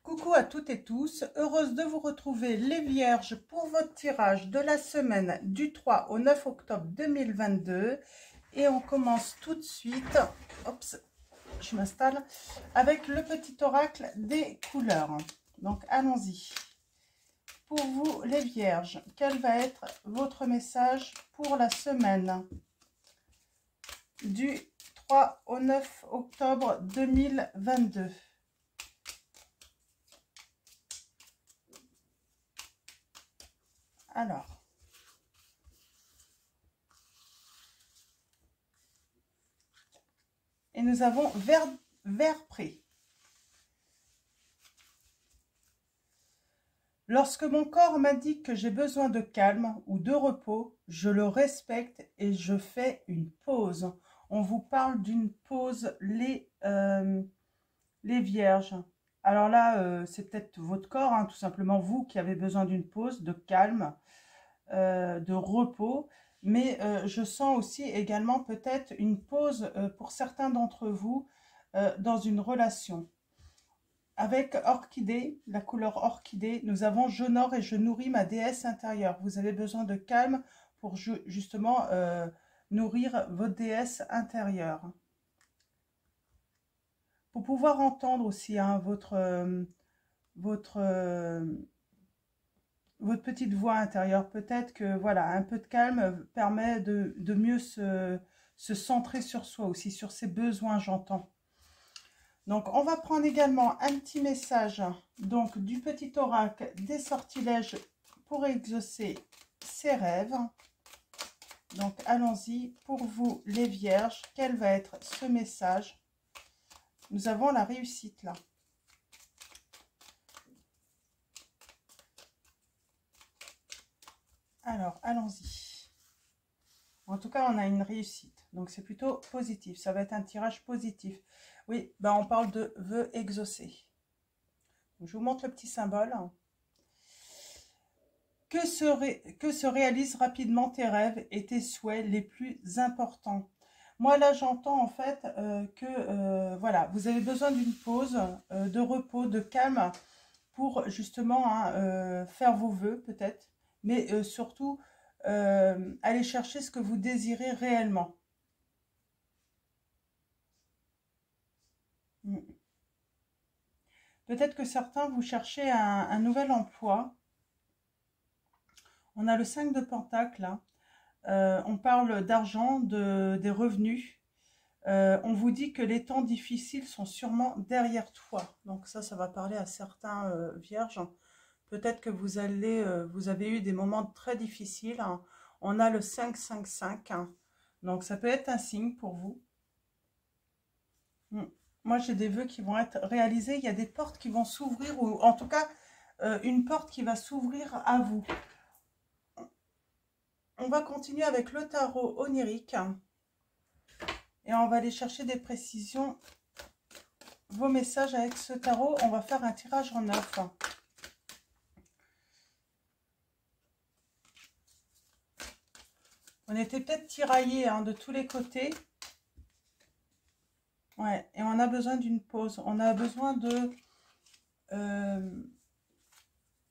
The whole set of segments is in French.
Coucou à toutes et tous, heureuse de vous retrouver les Vierges pour votre tirage de la semaine du 3 au 9 octobre 2022. Et on commence tout de suite, hop, je m'installe, avec le petit oracle des couleurs. Donc allons-y. Pour vous les Vierges, quel va être votre message pour la semaine du 3 au 9 octobre 2022? Alors, et nous avons vert prêt. Lorsque mon corps m'indique que j'ai besoin de calme ou de repos, je le respecte et je fais une pause. On vous parle d'une pause, les Vierges. Alors là, c'est peut-être votre corps, hein, tout simplement vous qui avez besoin d'une pause, de calme, de repos. Mais je sens aussi également peut-être une pause pour certains d'entre vous dans une relation. Avec orchidée, la couleur orchidée, nous avons « J'honore et je nourris ma déesse intérieure ». Vous avez besoin de calme pour justement nourrir votre déesse intérieure. Pour pouvoir entendre aussi hein, votre petite voix intérieure. Peut-être que voilà, un peu de calme permet de mieux se centrer sur soi aussi, sur ses besoins, j'entends. Donc, on va prendre également un petit message donc du petit oracle des sortilèges pour exaucer ses rêves. Donc, allons-y. Pour vous, les Vierges, quel va être ce message? Nous avons la réussite là. Alors, allons-y. En tout cas, on a une réussite. Donc, c'est plutôt positif. Ça va être un tirage positif. Oui, ben on parle de vœux exaucés. Je vous montre le petit symbole. Que se réalisent rapidement tes rêves et tes souhaits les plus importants. Moi, là, j'entends en fait que voilà, vous avez besoin d'une pause, de repos, de calme pour justement hein, faire vos vœux peut-être, mais surtout aller chercher ce que vous désirez réellement. Peut-être que certains, vous cherchez un nouvel emploi. On a le 5 de Pentacle, là. On parle d'argent, des revenus. On vous dit que les temps difficiles sont sûrement derrière toi. Donc ça va parler à certains vierges. Peut-être que vous avez eu des moments très difficiles. Hein. On a le 5-5-5. Hein. Donc ça peut être un signe pour vous. Moi, j'ai des vœux qui vont être réalisés. Il y a des portes qui vont s'ouvrir, ou en tout cas, une porte qui va s'ouvrir à vous. On va continuer avec le tarot onirique. Et on va aller chercher des précisions. Vos messages avec ce tarot. On va faire un tirage en 9. On était peut-être tiraillés hein, de tous les côtés. Ouais, et on a besoin d'une pause. On a besoin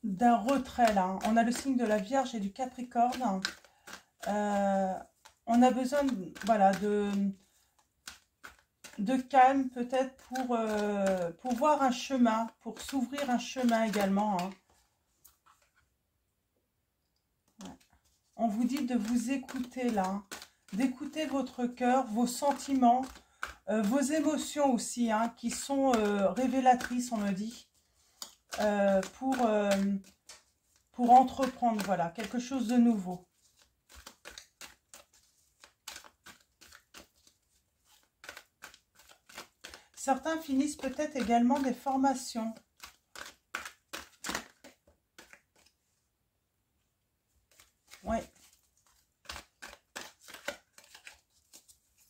d'un retrait là. On a le signe de la Vierge et du Capricorne. On a besoin voilà, de calme peut-être pour voir un chemin, pour s'ouvrir un chemin également. Hein. Ouais. On vous dit de vous écouter là, hein. D'écouter votre cœur, vos sentiments, vos émotions aussi, hein, qui sont révélatrices, on me dit, pour entreprendre, voilà, quelque chose de nouveau. Certains finissent peut-être également des formations. Ouais.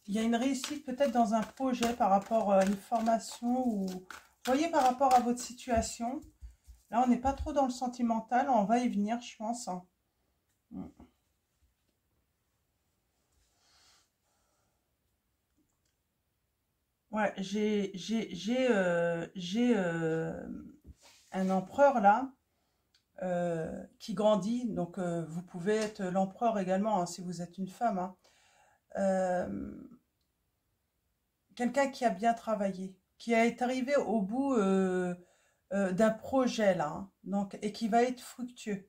Il y a une réussite peut-être dans un projet par rapport à une formation ou... Vous voyez, par rapport à votre situation. Là, on n'est pas trop dans le sentimental. On va y venir, je pense. Ouais, j'ai un empereur là, qui grandit. Donc, vous pouvez être l'empereur également, hein, si vous êtes une femme. Hein. Quelqu'un qui a bien travaillé, qui est arrivé au bout d'un projet là, hein, donc, et qui va être fructueux.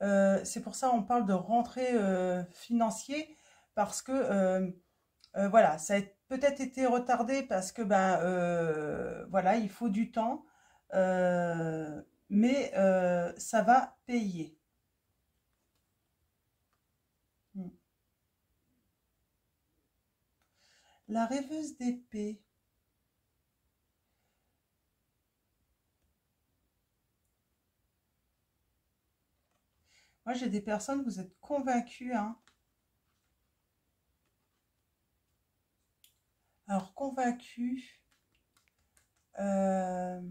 C'est pour ça on parle de rentrée financier, parce que voilà, ça a peut-être été retardé parce que ben voilà, il faut du temps, mais ça va payer. Hmm. La rêveuse d'épée. Moi, j'ai des personnes, vous êtes convaincus, hein. Alors, convaincus, euh,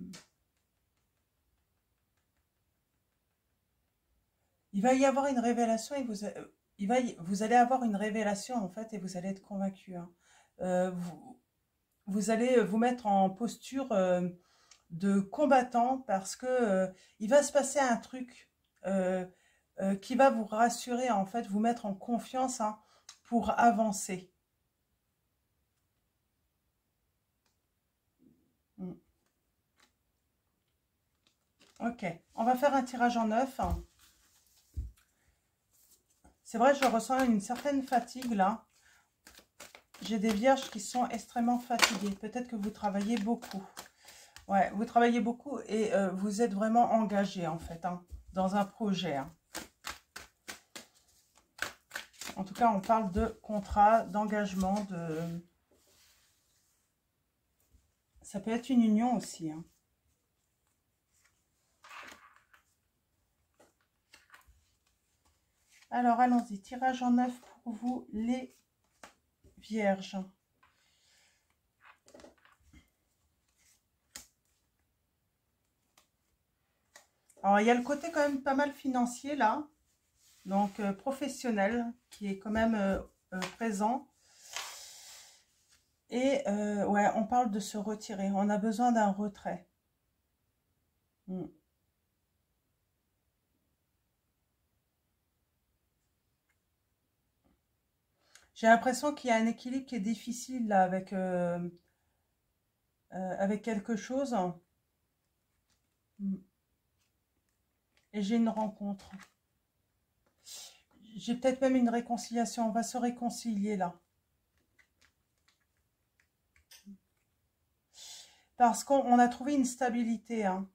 il va y avoir une révélation et vous allez avoir une révélation en fait et vous allez être convaincu. Hein. Vous allez vous mettre en posture de combattant parce que il va se passer un truc qui va vous rassurer en fait, vous mettre en confiance, hein, pour avancer. Mm. Ok, on va faire un tirage en neuf. C'est vrai, je ressens une certaine fatigue là. J'ai des vierges qui sont extrêmement fatiguées. Peut-être que vous travaillez beaucoup. Ouais, vous travaillez beaucoup et vous êtes vraiment engagé en fait, hein, dans un projet. Hein. En tout cas, on parle de contrat, d'engagement, de... Ça peut être une union aussi. Hein. Alors, allons-y. Tirage en neuf pour vous, les vierges. Alors, il y a le côté quand même pas mal financier là. Donc, professionnel, qui est quand même présent. Et ouais, on parle de se retirer. On a besoin d'un retrait. Mm. J'ai l'impression qu'il y a un équilibre qui est difficile là avec quelque chose. Mm. Et j'ai une rencontre. J'ai peut-être même une réconciliation. On va se réconcilier là. Parce qu'on a trouvé une stabilité. Hein.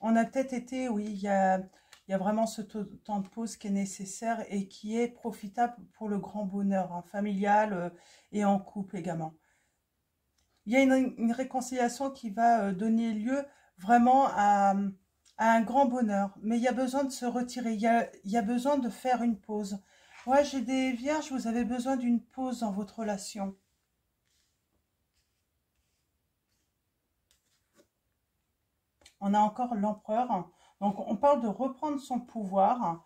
On a peut-être été, oui, il y a vraiment ce temps de pause qui est nécessaire et qui est profitable pour le grand bonheur, hein, familial et en couple également. Il y a une réconciliation qui va donner lieu vraiment à un grand bonheur. Mais il y a besoin de se retirer, il y a besoin de faire une pause. Ouais, j'ai des vierges, vous avez besoin d'une pause dans votre relation. On a encore l'empereur. Donc, on parle de reprendre son pouvoir.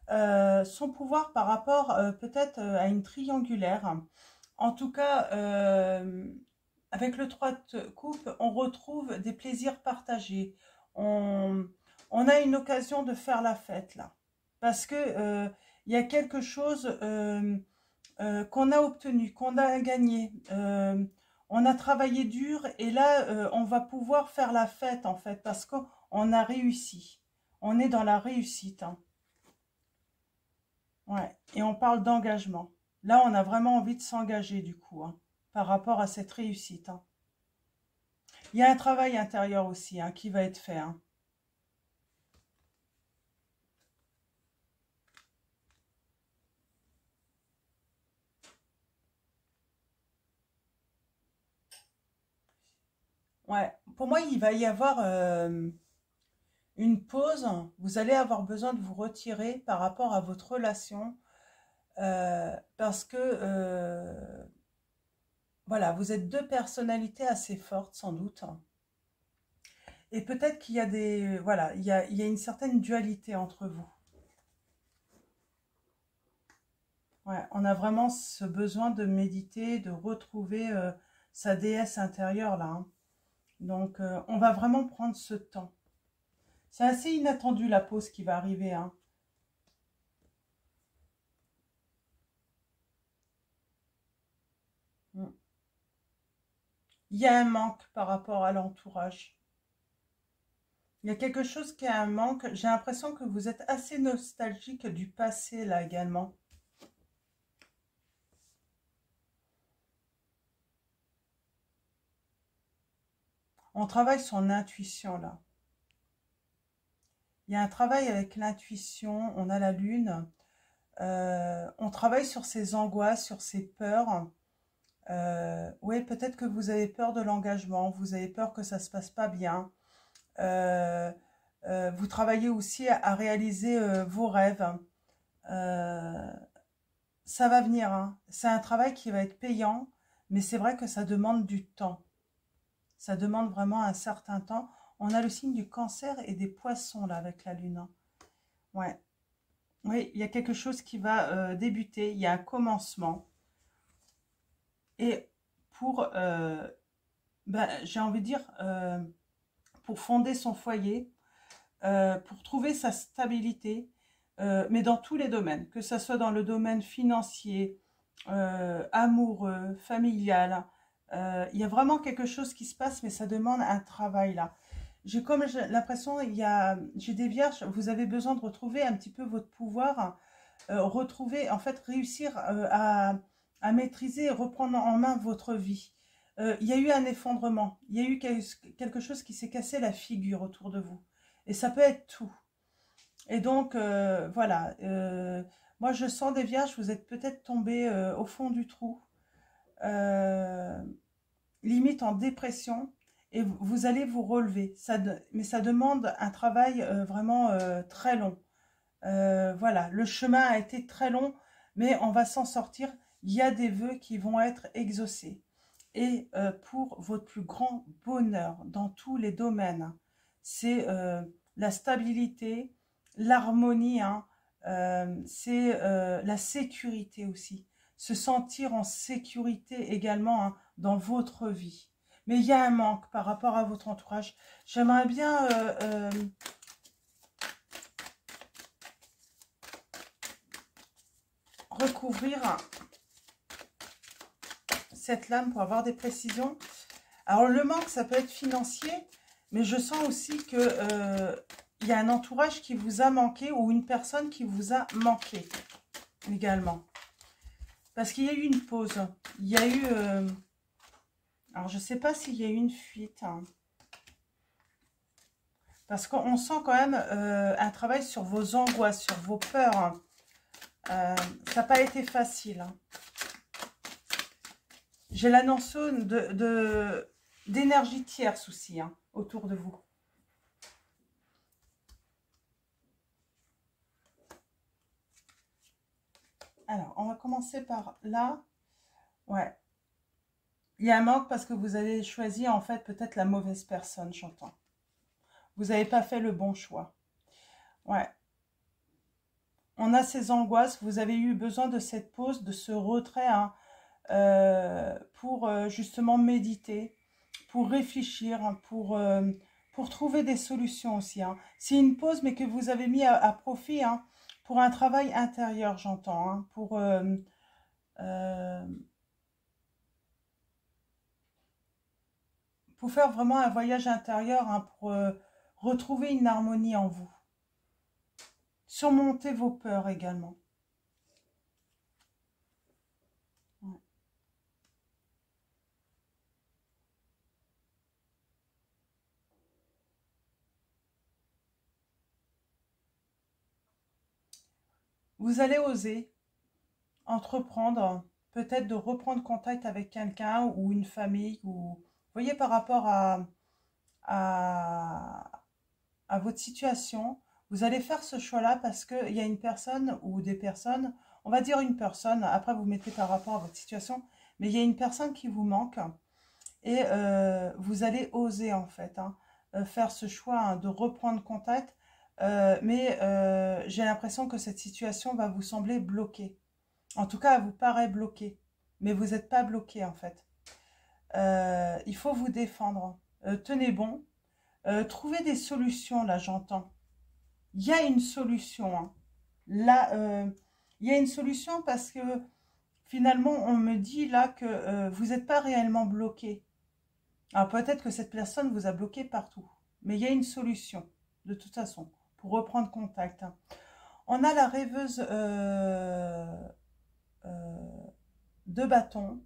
Son pouvoir par rapport peut-être à une triangulaire. En tout cas, avec le 3 de coupe, on retrouve des plaisirs partagés. On, on a une occasion de faire la fête là. Parce que il y a quelque chose qu'on a obtenu, qu'on a gagné. On a travaillé dur et là, on va pouvoir faire la fête en fait parce qu'on a réussi. On est dans la réussite. Hein. Ouais. Et on parle d'engagement. Là, on a vraiment envie de s'engager du coup, hein, par rapport à cette réussite. Hein. Il y a un travail intérieur aussi, hein, qui va être fait. Hein. Ouais. Pour moi, il va y avoir une pause. Vous allez avoir besoin de vous retirer par rapport à votre relation parce que voilà, vous êtes deux personnalités assez fortes sans doute. Et peut-être qu'il y a des voilà, il y a une certaine dualité entre vous. Ouais, on a vraiment ce besoin de méditer, de retrouver sa déesse intérieure là. Hein. Donc, on va vraiment prendre ce temps. C'est assez inattendu la pause qui va arriver, hein. Mm. Il y a un manque par rapport à l'entourage. Il y a quelque chose qui a un manque. J'ai l'impression que vous êtes assez nostalgique du passé, là, également. On travaille son intuition, là. Il y a un travail avec l'intuition. On a la lune. On travaille sur ses angoisses, sur ses peurs. Oui, peut-être que vous avez peur de l'engagement. Vous avez peur que ça ne se passe pas bien. Euh, vous travaillez aussi à réaliser vos rêves. Euh, Ça va venir, hein. C'est un travail qui va être payant, mais c'est vrai que ça demande du temps. Ça demande vraiment un certain temps. On a le signe du cancer et des poissons là avec la lune, hein. Ouais. Oui, il y a quelque chose qui va débuter. Il y a un commencement. Et pour, ben, j'ai envie de dire, pour fonder son foyer, pour trouver sa stabilité, mais dans tous les domaines, que ce soit dans le domaine financier, amoureux, familial. Il y a vraiment quelque chose qui se passe, mais ça demande un travail là. J'ai comme l'impression, j'ai des vierges, vous avez besoin de retrouver un petit peu votre pouvoir, retrouver, en fait, réussir à maîtriser et reprendre en main votre vie. Il y a eu un effondrement, il y a eu quelque chose qui s'est cassé la figure autour de vous. Et ça peut être tout. Et donc, voilà, moi je sens des vierges, vous êtes peut-être tombés au fond du trou, euh, limite en dépression, et vous allez vous relever. Mais ça demande un travail vraiment très long. Voilà, le chemin a été très long, mais on va s'en sortir. Il y a des vœux qui vont être exaucés. Et pour votre plus grand bonheur dans tous les domaines, c'est la stabilité, l'harmonie, hein, c'est la sécurité aussi. Se sentir en sécurité également, hein, dans votre vie. Mais il y a un manque par rapport à votre entourage. J'aimerais bien recouvrir cette lame pour avoir des précisions. Alors le manque, ça peut être financier, mais je sens aussi que il y a un entourage qui vous a manqué ou une personne qui vous a manqué également. Parce qu'il y a eu une pause. Il y a eu... alors je ne sais pas s'il y a eu une fuite, hein. Parce qu'on sent quand même un travail sur vos angoisses, sur vos peurs, hein. Ça n'a pas été facile, hein. J'ai la notion d'énergie tierce aussi, hein, autour de vous. Alors, on va commencer par là. Ouais. Il y a un manque parce que vous avez choisi en fait peut-être la mauvaise personne, j'entends. Vous n'avez pas fait le bon choix. Ouais. On a ces angoisses. Vous avez eu besoin de cette pause, de ce retrait, hein, pour justement méditer, pour réfléchir, hein, pour trouver des solutions aussi, hein. C'est une pause, mais que vous avez mis à profit, hein, pour un travail intérieur, j'entends, hein, euh, pour faire vraiment un voyage intérieur, hein, pour retrouver une harmonie en vous. Surmonter vos peurs également. Ouais. Vous allez oser entreprendre, peut-être de reprendre contact avec quelqu'un ou une famille, ou vous voyez par rapport à, à votre situation, vous allez faire ce choix-là parce qu'il y a une personne ou des personnes, on va dire une personne, après vous mettez par rapport à votre situation, mais il y a une personne qui vous manque et vous allez oser en fait, hein, faire ce choix, hein, de reprendre contact, mais j'ai l'impression que cette situation va vous sembler bloquée. En tout cas, elle vous paraît bloquée, mais vous n'êtes pas bloqué en fait. Il faut vous défendre. Tenez bon. Trouver des solutions, là, j'entends. Il y a une solution, hein. Là, il y a une solution parce que finalement, on me dit là que vous n'êtes pas réellement bloqué. Alors peut-être que cette personne vous a bloqué partout, mais il y a une solution, de toute façon, pour reprendre contact, hein. On a la rêveuse de bâton.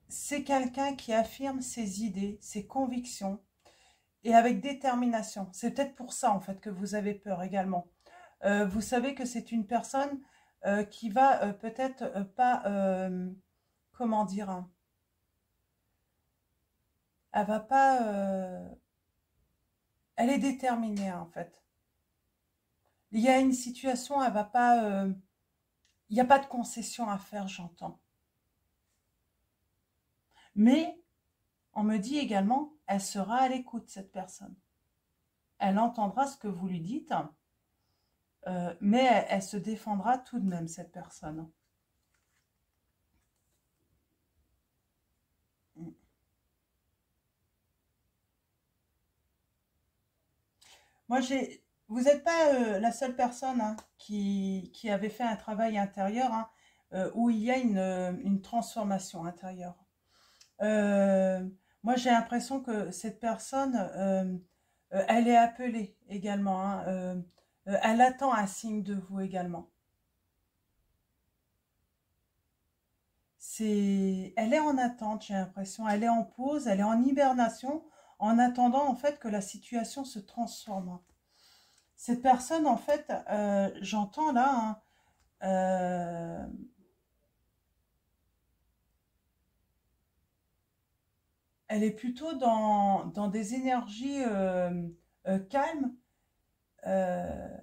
C'est quelqu'un qui affirme ses idées, ses convictions, et avec détermination. C'est peut-être pour ça, en fait, que vous avez peur également. Vous savez que c'est une personne qui va peut-être pas, comment dire, hein, elle va pas, elle est déterminée, en fait. Il y a une situation, elle va pas, il n'y a pas de concession à faire, j'entends. Mais, on me dit également, elle sera à l'écoute, cette personne. Elle entendra ce que vous lui dites, mais elle se défendra tout de même, cette personne. Moi, vous n'êtes pas la seule personne, hein, qui avait fait un travail intérieur, hein, où il y a une transformation intérieure. Euh, Moi, j'ai l'impression que cette personne, elle est appelée également, hein, elle attend un signe de vous également. Elle est en attente, j'ai l'impression. Elle est en pause, elle est en hibernation, en attendant en fait que la situation se transforme. Cette personne, en fait, j'entends là, hein, euh, elle est plutôt dans des énergies calmes, euh,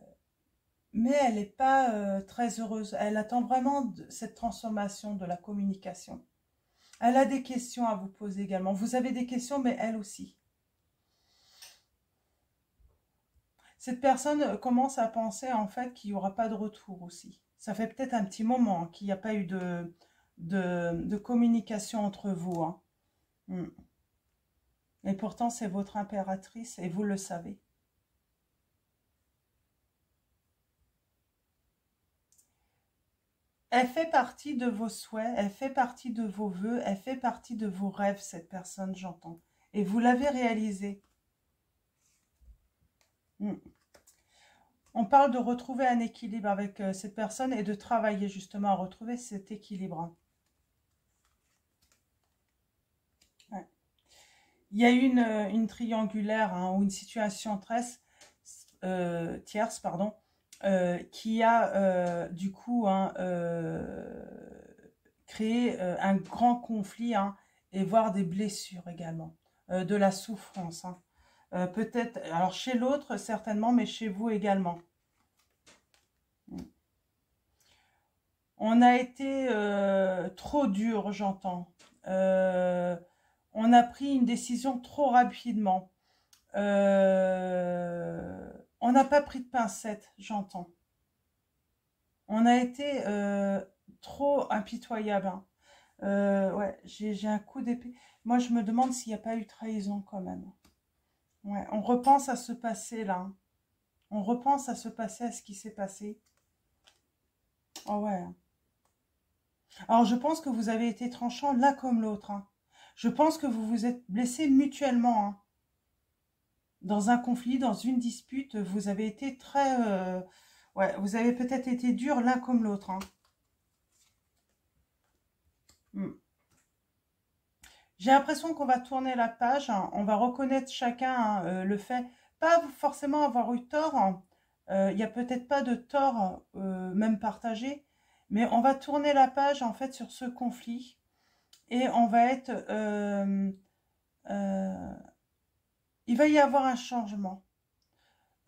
mais elle n'est pas très heureuse. Elle attend vraiment cette transformation de la communication. Elle a des questions à vous poser également. Vous avez des questions, mais elle aussi. Cette personne commence à penser en fait qu'il n'y aura pas de retour aussi. Ça fait peut-être un petit moment qu'il n'y a pas eu de communication entre vous, hein. Mm. Et pourtant, c'est votre impératrice et vous le savez. Elle fait partie de vos souhaits, elle fait partie de vos vœux, elle fait partie de vos rêves, cette personne, j'entends. Et vous l'avez réalisé. Mm. On parle de retrouver un équilibre avec cette personne et de travailler justement à retrouver cet équilibre. Ouais. Il y a une triangulaire, hein, ou une situation tierce, pardon, qui a du coup, hein, créé un grand conflit, hein, et voire des blessures également, de la souffrance, hein. Peut-être, alors chez l'autre certainement, mais chez vous également. On a été trop dur, j'entends. On a pris une décision trop rapidement. On n'a pas pris de pincettes, j'entends. On a été trop impitoyable, hein. Ouais, j'ai un coup d'épée. Moi, je me demande s'il n'y a pas eu trahison quand même. Ouais, on repense à ce passé là, hein. On repense à ce passé, à ce qui s'est passé. Oh ouais. Alors, je pense que vous avez été tranchants l'un comme l'autre, hein. Je pense que vous vous êtes blessés mutuellement, hein. Dans un conflit, dans une dispute, vous avez été très... ouais, vous avez peut-être été durs l'un comme l'autre, hein. Hmm. J'ai l'impression qu'on va tourner la page, hein. On va reconnaître chacun, hein, le fait, pas forcément avoir eu tort, hein. Il n'y a peut-être pas de tort, même partagé, mais on va tourner la page en fait sur ce conflit et on va être... euh, il va y avoir un changement.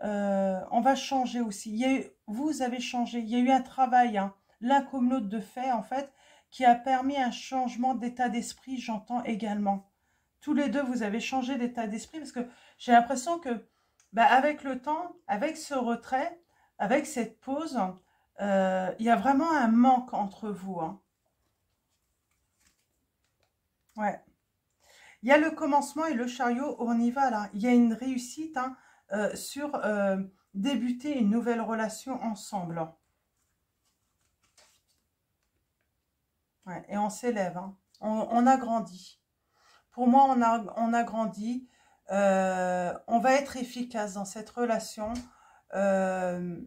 On va changer aussi. Vous avez changé. Il y a eu un travail, hein, l'un comme l'autre de fait, en fait, qui a permis un changement d'état d'esprit, j'entends également. Tous les deux, vous avez changé d'état d'esprit parce que j'ai l'impression que, bah, avec le temps, avec ce retrait, avec cette pause, il y a vraiment un manque entre vous, hein. Ouais. Il y a le commencement et le chariot, on y va là. Il y a une réussite hein, sur débuter une nouvelle relation ensemble. Ouais, et on s'élève, hein. On a grandi. Pour moi, on a grandi. On va être efficace dans cette relation. Euh,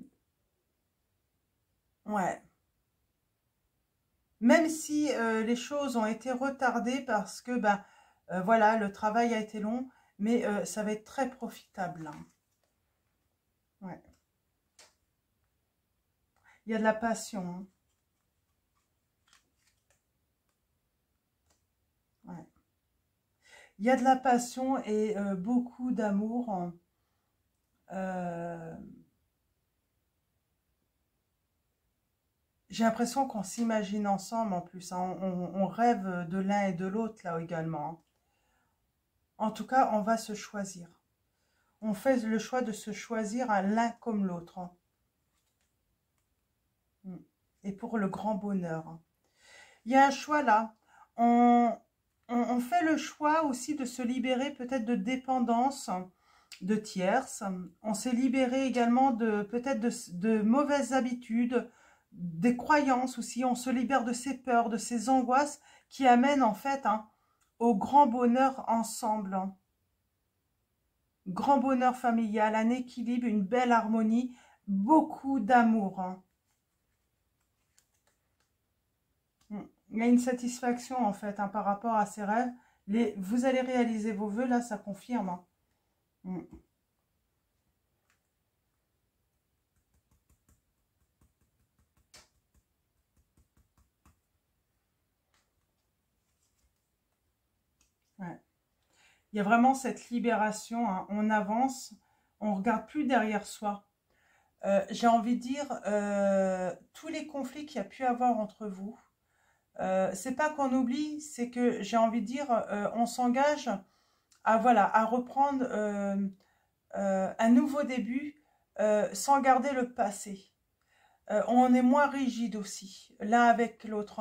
ouais. Même si les choses ont été retardées parce que ben, voilà, le travail a été long, mais ça va être très profitable, hein. Ouais. Il y a de la passion, hein. Ouais. Il y a de la passion et beaucoup d'amour, hein. Euh, j'ai l'impression qu'on s'imagine ensemble en plus, hein. On rêve de l'un et de l'autre là également, hein. En tout cas, on va se choisir. On fait le choix de se choisir à l'un comme l'autre, hein. Et pour le grand bonheur, hein. Il y a un choix là. On, on fait le choix aussi de se libérer peut-être de dépendance de tierces. On s'est libéré également de peut-être de mauvaises habitudes, des croyances aussi. On se libère de ces peurs, de ces angoisses qui amènent en fait hein, au grand bonheur ensemble, hein. Grand bonheur familial, un équilibre, une belle harmonie, beaucoup d'amour, hein. Il y a une satisfaction en fait hein, par rapport à ces rêves. Vous allez réaliser vos vœux, là ça confirme, hein. Mm. Ouais. Il y a vraiment cette libération, hein. On avance, on ne regarde plus derrière soi. J'ai envie de dire, tous les conflits qu'il y a pu avoir entre vous, c'est pas qu'on oublie, c'est que j'ai envie de dire, on s'engage à, voilà, à reprendre un nouveau début sans garder le passé. On est moins rigide aussi, l'un avec l'autre.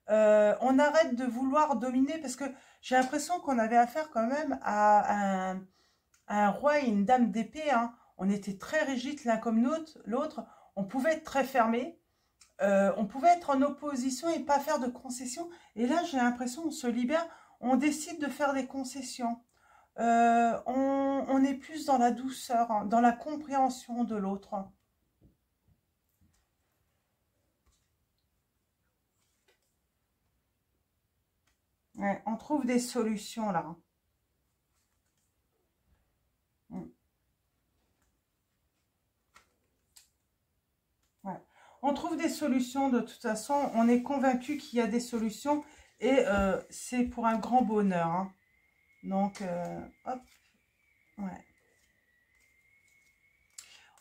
On arrête de vouloir dominer parce que j'ai l'impression qu'on avait affaire quand même à un roi et une dame d'épée, hein. On était très rigides l'un comme l'autre. On pouvait être très fermé. On pouvait être en opposition et pas faire de concessions. Et là, j'ai l'impression qu'on se libère. On décide de faire des concessions. On est plus dans la douceur, hein, dans la compréhension de l'autre. Ouais, on trouve des solutions là. Mm. Ouais. On trouve des solutions de toute façon. On est convaincu qu'il y a des solutions et c'est pour un grand bonheur, hein. Donc, hop, ouais.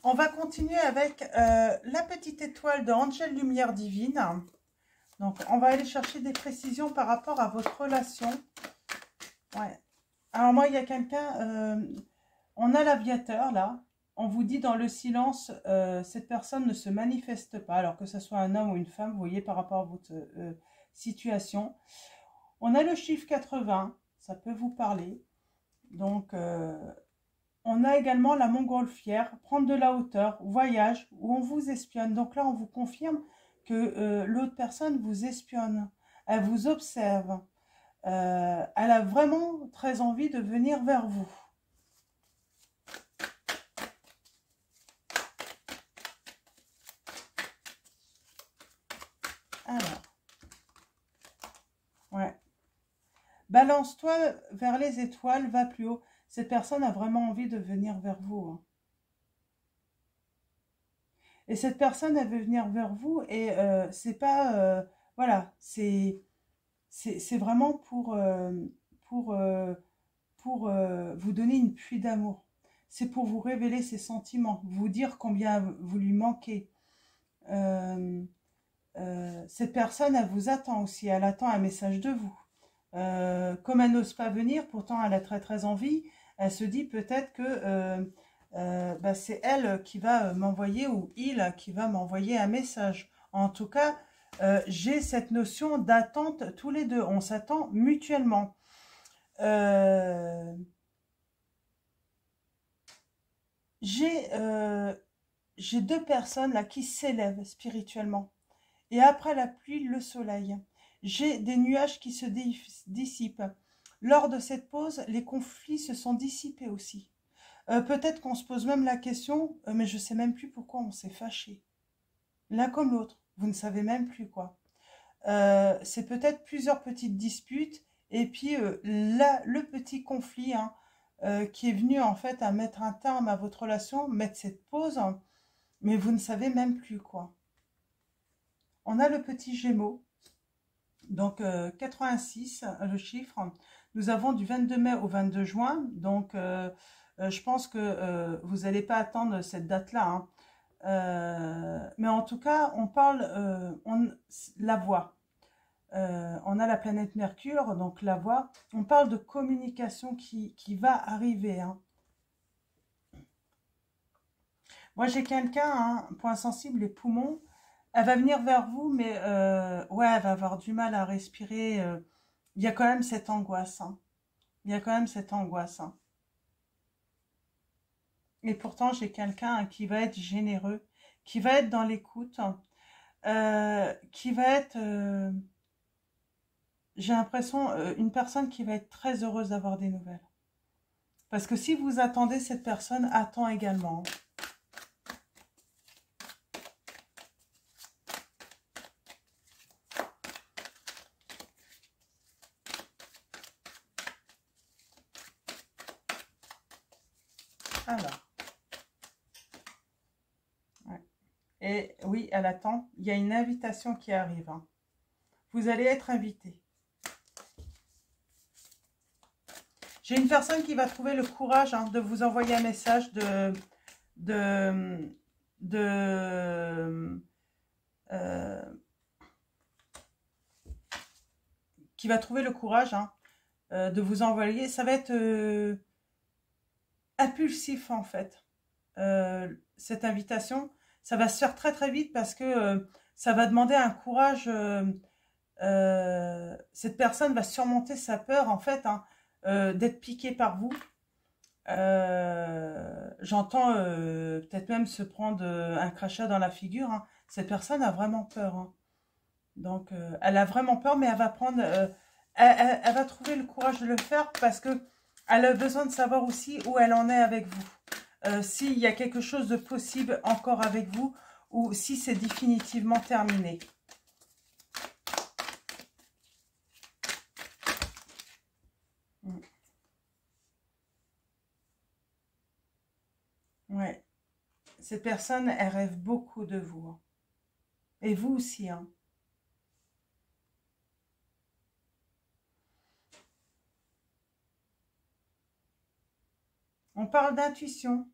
On va continuer avec la petite étoile de Angel Lumière Divine. Donc, on va aller chercher des précisions par rapport à votre relation. Ouais. Alors, moi, il y a quelqu'un, on a l'aviateur, là. On vous dit dans le silence, cette personne ne se manifeste pas, alors que ce soit un homme ou une femme, vous voyez, par rapport à votre situation. On a le chiffre 80, ça peut vous parler. Donc, on a également la montgolfière, prendre de la hauteur, voyage, où on vous espionne. Donc là, on vous confirme que l'autre personne vous espionne, elle vous observe. Elle a vraiment très envie de venir vers vous. Alors, ouais. Balance-toi vers les étoiles, va plus haut. Cette personne a vraiment envie de venir vers vous, hein. Et cette personne, elle veut venir vers vous et c'est pas... voilà, c'est vraiment pour, euh, pour vous donner une pluie d'amour. C'est pour vous révéler ses sentiments, vous dire combien vous lui manquez. Euh, cette personne, elle vous attend aussi, elle attend un message de vous. Comme elle n'ose pas venir, pourtant elle a très très envie, elle se dit peut-être que bah, c'est elle qui va m'envoyer ou il qui va m'envoyer un message. En tout cas, j'ai cette notion d'attente tous les deux. On s'attend mutuellement. J'ai deux personnes là qui s'élèvent spirituellement. Et après la pluie, le soleil. J'ai des nuages qui se dissipent. Lors de cette pause, les conflits se sont dissipés aussi. Peut-être qu'on se pose même la question, mais je ne sais même plus pourquoi on s'est fâché. L'un comme l'autre. Vous ne savez même plus quoi. C'est peut-être plusieurs petites disputes. Et puis là, le petit conflit qui est venu en fait à mettre un terme à votre relation, mettre cette pause, mais vous ne savez même plus quoi. On a le petit Gémeaux, donc 86, le chiffre. Nous avons du 22 mai au 22 juin, donc je pense que vous n'allez pas attendre cette date-là. Mais en tout cas, on parle, la voix. On a la planète Mercure, donc la voix. On parle de communication qui va arriver. Moi, j'ai quelqu'un, point sensible, les poumons. Elle va venir vers vous, mais ouais, elle va avoir du mal à respirer. Il y a quand même cette angoisse. Il y a quand même cette angoisse. Et pourtant, j'ai quelqu'un qui va être généreux, qui va être dans l'écoute, qui va être, j'ai l'impression, une personne qui va être très heureuse d'avoir des nouvelles. Parce que si vous attendez, cette personne attend également. Alors. Ouais. Et oui, elle attend. Il y a une invitation qui arrive. Vous allez être invité. J'ai une personne qui va trouver le courage de vous envoyer un message qui va trouver le courage de vous envoyer. Ça va être impulsif en fait. Cette invitation, ça va se faire très très vite parce que ça va demander un courage. Cette personne va surmonter sa peur en fait d'être piquée par vous. J'entends peut-être même se prendre un crachat dans la figure. Cette personne a vraiment peur. Donc elle a vraiment peur, mais elle va prendre, elle va trouver le courage de le faire parce que elle a besoin de savoir aussi où elle en est avec vous. S'il y a quelque chose de possible encore avec vous ou si c'est définitivement terminé. Ouais. Cette personne, elle rêve beaucoup de vous. Et vous aussi. On parle d'intuition.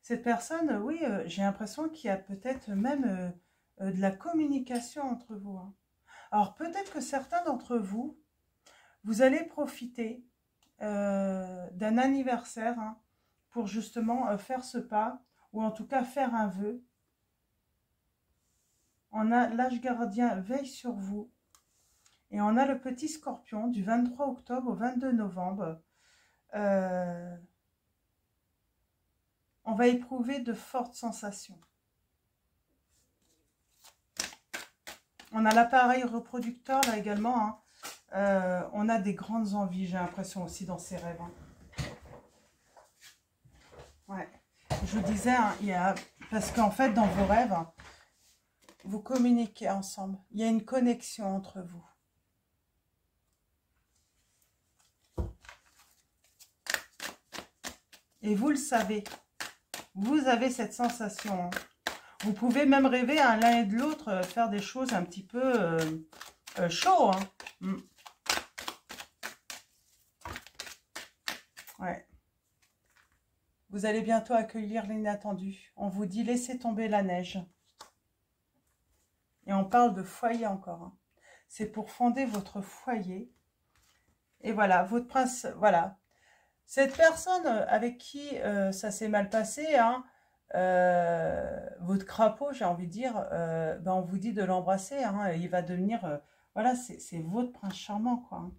Cette personne, oui, j'ai l'impression qu'il y a peut-être même de la communication entre vous. Alors peut-être que certains d'entre vous, vous allez profiter d'un anniversaire pour justement faire ce pas, ou en tout cas faire un vœu. On a l'âge gardien veille sur vous. Et on a le petit scorpion du 23 octobre au 22 novembre. On va éprouver de fortes sensations. On a l'appareil reproducteur là également. On a des grandes envies, j'ai l'impression aussi dans ces rêves. Ouais. Je vous disais, parce qu'en fait dans vos rêves, vous communiquez ensemble. Il y a une connexion entre vous. Et vous le savez. Vous avez cette sensation. Vous pouvez même rêver l'un et de l'autre, faire des choses un petit peu chaud. Ouais. Vous allez bientôt accueillir l'inattendu. On vous dit laissez tomber la neige. Et on parle de foyer encore. C'est pour fonder votre foyer. Et voilà, votre prince, voilà. Cette personne avec qui ça s'est mal passé, votre crapaud, j'ai envie de dire, ben on vous dit de l'embrasser, hein, il va devenir, voilà, c'est votre prince charmant, quoi. Hein.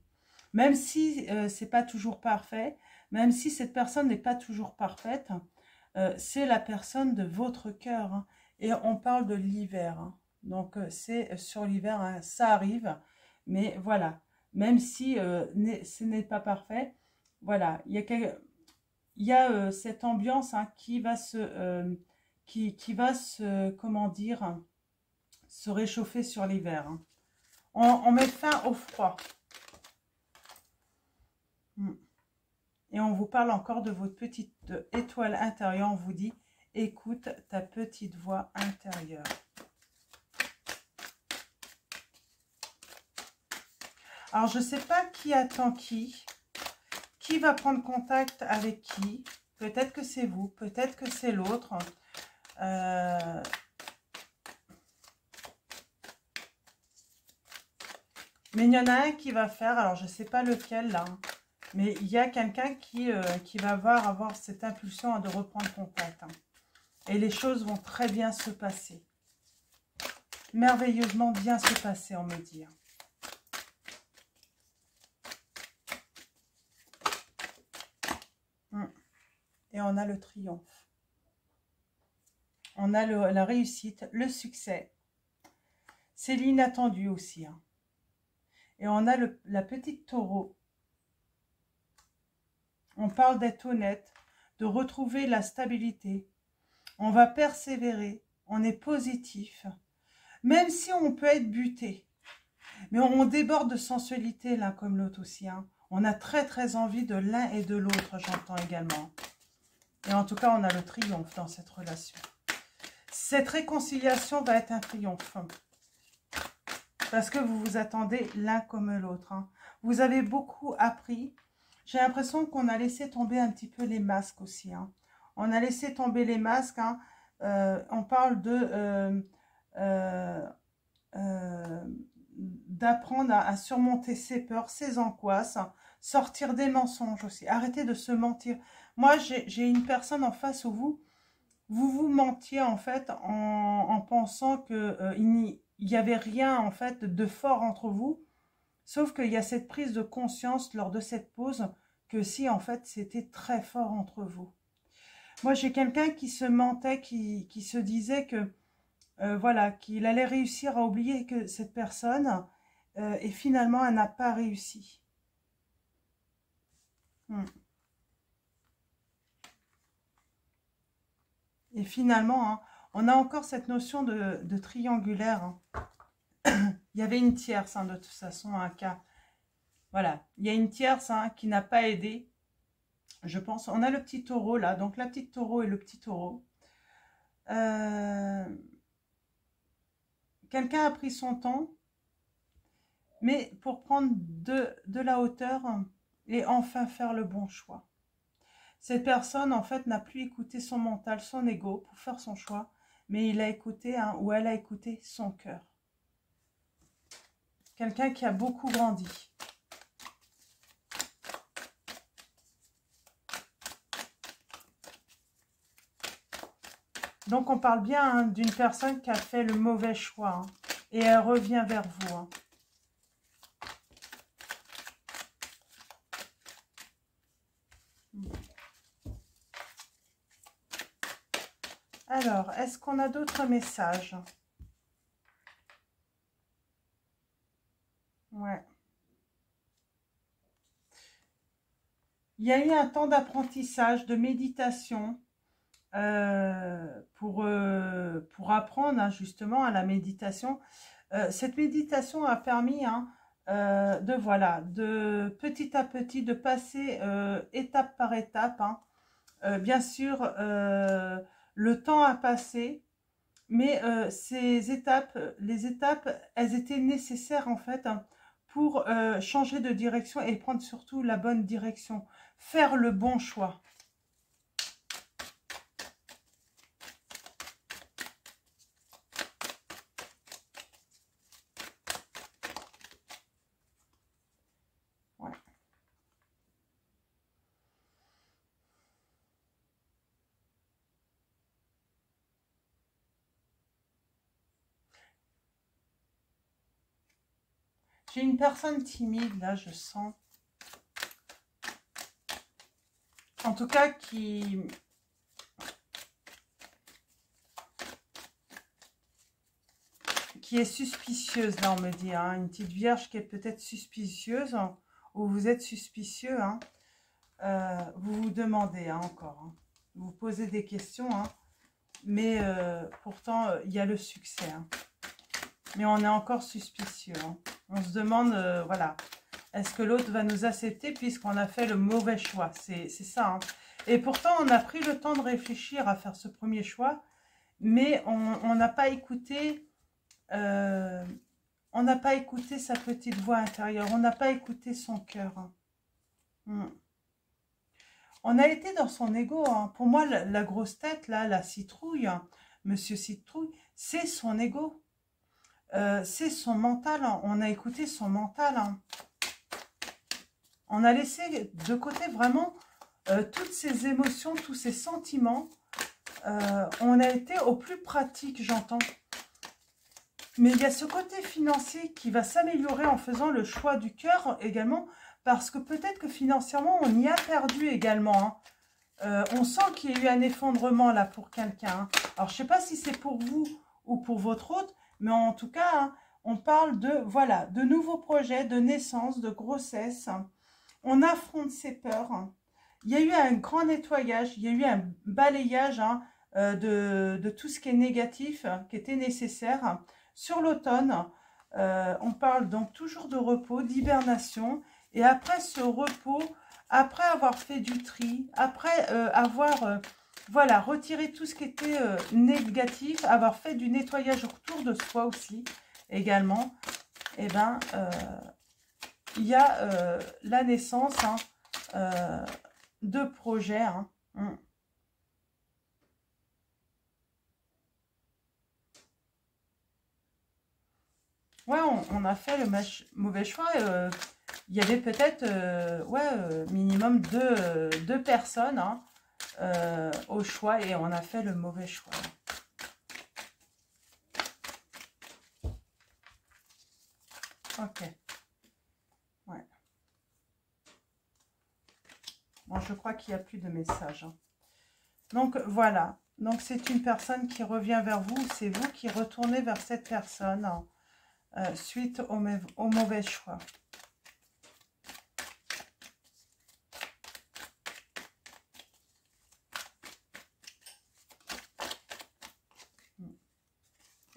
Même si c'est pas toujours parfait, même si cette personne n'est pas toujours parfaite, c'est la personne de votre cœur. Hein. Et on parle de l'hiver. Hein. Donc c'est sur l'hiver, hein, ça arrive. Mais voilà, même si ce n'est pas parfait, voilà, il y a cette ambiance hein, qui va se, comment dire, se réchauffer sur l'hiver. Hein. On met fin au froid. Et on vous parle encore de votre petite étoile intérieure. On vous dit, écoute ta petite voix intérieure. Alors, je ne sais pas qui attend qui va prendre contact avec qui. Peut-être que c'est vous, peut-être que c'est l'autre. Mais il y en a un qui va faire, alors je ne sais pas lequel là, mais il y a quelqu'un qui va avoir cette impulsion de reprendre contact. Hein. Et les choses vont très bien se passer. Merveilleusement bien se passer, on me dit. Et on a le triomphe. On a la réussite, le succès. C'est l'inattendu aussi. Hein. Et on a la petite taureau. On parle d'être honnête, de retrouver la stabilité. On va persévérer, on est positif. Même si on peut être buté. Mais on déborde de sensualité l'un comme l'autre aussi. Hein. On a très très envie de l'un et de l'autre, j'entends également. Et en tout cas, on a le triomphe dans cette relation. Cette réconciliation va être un triomphe. Parce que vous vous attendez l'un comme l'autre. Hein. Vous avez beaucoup appris. J'ai l'impression qu'on a laissé tomber un petit peu les masques aussi. Hein. On a laissé tomber les masques. Hein. On parle de d'apprendre à surmonter ses peurs, ses angoisses, hein. Sortir des mensonges aussi. Arrêtez de se mentir. Moi, j'ai une personne en face où vous mentiez en fait en pensant que il n'y avait rien en fait de fort entre vous. Sauf qu'il y a cette prise de conscience lors de cette pause que si en fait c'était très fort entre vous. Moi j'ai quelqu'un qui se mentait, qui se disait que voilà, qu'il allait réussir à oublier que cette personne et finalement elle n'a pas réussi. Et finalement, hein, on a encore cette notion de triangulaire. Hein. Il y avait une tierce, hein, de toute façon, un cas. Voilà, il y a une tierce hein, qui n'a pas aidé, je pense. On a le petit taureau là, donc la petite taureau et le petit taureau. Quelqu'un a pris son temps, mais pour prendre de la hauteur et enfin faire le bon choix. Cette personne, en fait, n'a plus écouté son mental, son ego pour faire son choix, mais il a écouté, hein, ou elle a écouté son cœur. Quelqu'un qui a beaucoup grandi. Donc, on parle bien hein, d'une personne qui a fait le mauvais choix. Hein, et elle revient vers vous. Hein. Alors, est-ce qu'on a d'autres messages? Ouais. Il y a eu un temps d'apprentissage, de méditation pour apprendre hein, justement à la méditation. Cette méditation a permis hein, de petit à petit, de passer étape par étape. Hein. Bien sûr, le temps a passé, mais les étapes, elles étaient nécessaires en fait hein, pour changer de direction et prendre surtout la bonne direction, faire le bon choix. Ouais. J'ai une personne timide, là, je sens. En tout cas, qui est suspicieuse, là, on me dit. Hein. Une petite vierge qui est peut-être suspicieuse, hein, ou vous êtes suspicieux. Hein. Vous vous demandez hein, encore. Hein. Vous posez des questions. Hein. Mais pourtant, il y a le succès. Hein. Mais on est encore suspicieux. Hein. On se demande, voilà, est-ce que l'autre va nous accepter puisqu'on a fait le mauvais choix? C'est ça. Hein. Et pourtant, on a pris le temps de réfléchir à faire ce premier choix, mais on n'a pas écouté, on n'a pas écouté sa petite voix intérieure. On n'a pas écouté son cœur. Hein. On a été dans son ego. Hein. Pour moi, la grosse tête, là, la citrouille, hein, Monsieur Citrouille, c'est son ego. C'est son mental. Hein. On a écouté son mental. Hein. On a laissé de côté vraiment toutes ces émotions, tous ces sentiments. On a été au plus pratique, j'entends. Mais il y a ce côté financier qui va s'améliorer en faisant le choix du cœur également. Parce que peut-être que financièrement, on y a perdu également. Hein. On sent qu'il y a eu un effondrement là pour quelqu'un. Hein. Alors, je ne sais pas si c'est pour vous ou pour votre hôte, mais en tout cas, hein, on parle de, voilà, de nouveaux projets, de naissance, de grossesse. Hein. On affronte ses peurs. Hein. Il y a eu un grand nettoyage, il y a eu un balayage hein, de tout ce qui est négatif, qui était nécessaire. Hein. Sur l'automne, on parle donc toujours de repos, d'hibernation. Et après ce repos, après avoir fait du tri, après avoir voilà, retiré tout ce qui était négatif, avoir fait du nettoyage autour de soi aussi, également, eh ben, il y a la naissance hein, de projets. Hein. Ouais, on a fait le mauvais choix. Il y avait peut-être ouais, minimum deux personnes hein, au choix et on a fait le mauvais choix. Ok. Ouais. Bon, je crois qu'il n'y a plus de messages. Hein. Donc, voilà. Donc, c'est une personne qui revient vers vous. C'est vous qui retournez vers cette personne hein, suite au mauvais choix.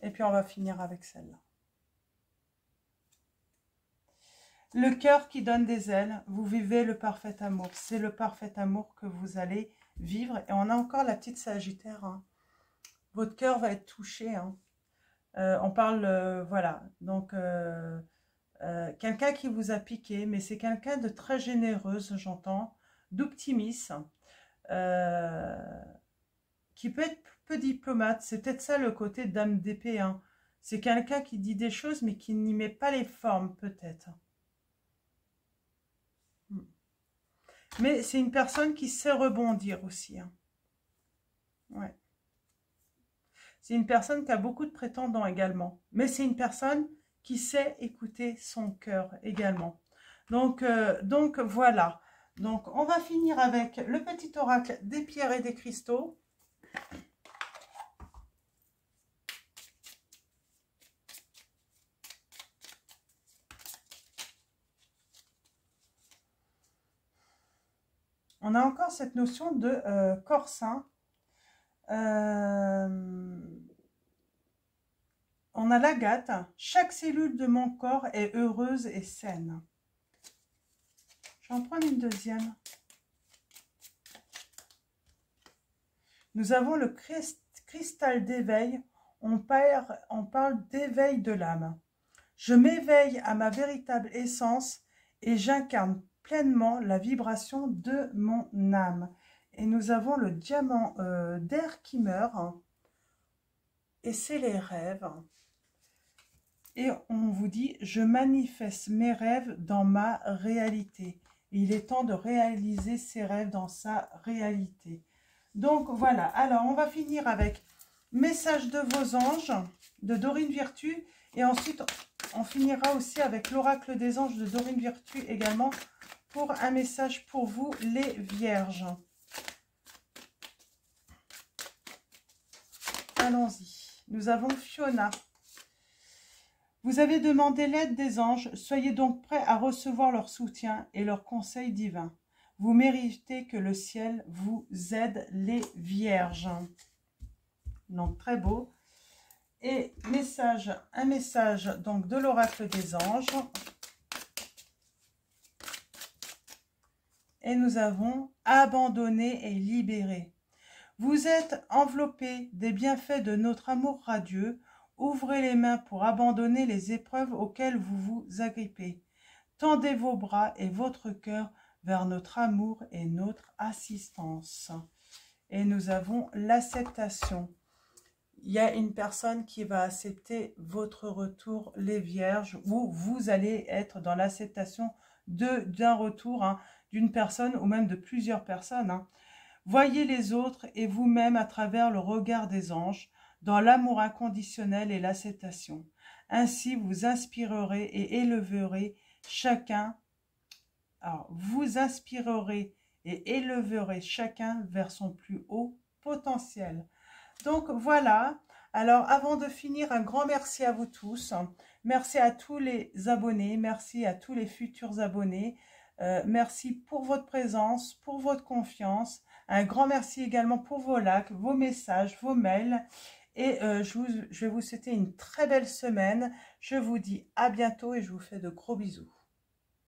Et puis, on va finir avec celle-là. Le cœur qui donne des ailes, vous vivez le parfait amour. C'est le parfait amour que vous allez vivre. Et on a encore la petite Sagittaire. Hein. Votre cœur va être touché. Hein. On parle, voilà, donc quelqu'un qui vous a piqué, mais c'est quelqu'un de très généreuse, j'entends, d'optimiste, qui peut être peu diplomate. C'est peut-être ça le côté dame d'épée. Hein. C'est quelqu'un qui dit des choses, mais qui n'y met pas les formes, peut-être. Mais c'est une personne qui sait rebondir aussi. Hein. Ouais. C'est une personne qui a beaucoup de prétendants également. Mais c'est une personne qui sait écouter son cœur également. Donc voilà. Donc on va finir avec le petit oracle des pierres et des cristaux. On a encore cette notion de corps sain. On a l'agate. Chaque cellule de mon corps est heureuse et saine. Je vais en prendre une deuxième. Nous avons le cristal d'éveil. On parle d'éveil de l'âme. Je m'éveille à ma véritable essence et j'incarne pleinement la vibration de mon âme. Et nous avons le diamant d'air qui meurt. Et c'est les rêves. Et on vous dit, je manifeste mes rêves dans ma réalité. Et il est temps de réaliser ses rêves dans sa réalité. Donc voilà, alors on va finir avec message de vos anges, de Dorine Virtue. Et ensuite, on finira aussi avec l'oracle des anges de Dorine Virtue également pour un message pour vous, les vierges. Allons-y. Nous avons Fiona. Vous avez demandé l'aide des anges. Soyez donc prêts à recevoir leur soutien et leurs conseils divins. Vous méritez que le ciel vous aide, les vierges. Donc, très beau. Et un message donc de l'oracle des anges. Et nous avons abandonné et libéré. Vous êtes enveloppé des bienfaits de notre amour radieux. Ouvrez les mains pour abandonner les épreuves auxquelles vous vous agrippez. Tendez vos bras et votre cœur vers notre amour et notre assistance. Et nous avons l'acceptation. Il y a une personne qui va accepter votre retour, les vierges, ou vous allez être dans l'acceptation d'un retour, hein, d'une personne ou même de plusieurs personnes. Hein. Voyez les autres et vous-même à travers le regard des anges, dans l'amour inconditionnel et l'acceptation. Ainsi, vous inspirerez et élèverez chacun. Alors, vous inspirerez et élèverez chacun vers son plus haut potentiel. Donc voilà, alors avant de finir, un grand merci à vous tous. Merci à tous les abonnés, merci à tous les futurs abonnés. Merci pour votre présence, pour votre confiance. Un grand merci également pour vos likes, vos messages, vos mails. Et je vais vous souhaiter une très belle semaine. Je vous dis à bientôt et je vous fais de gros bisous.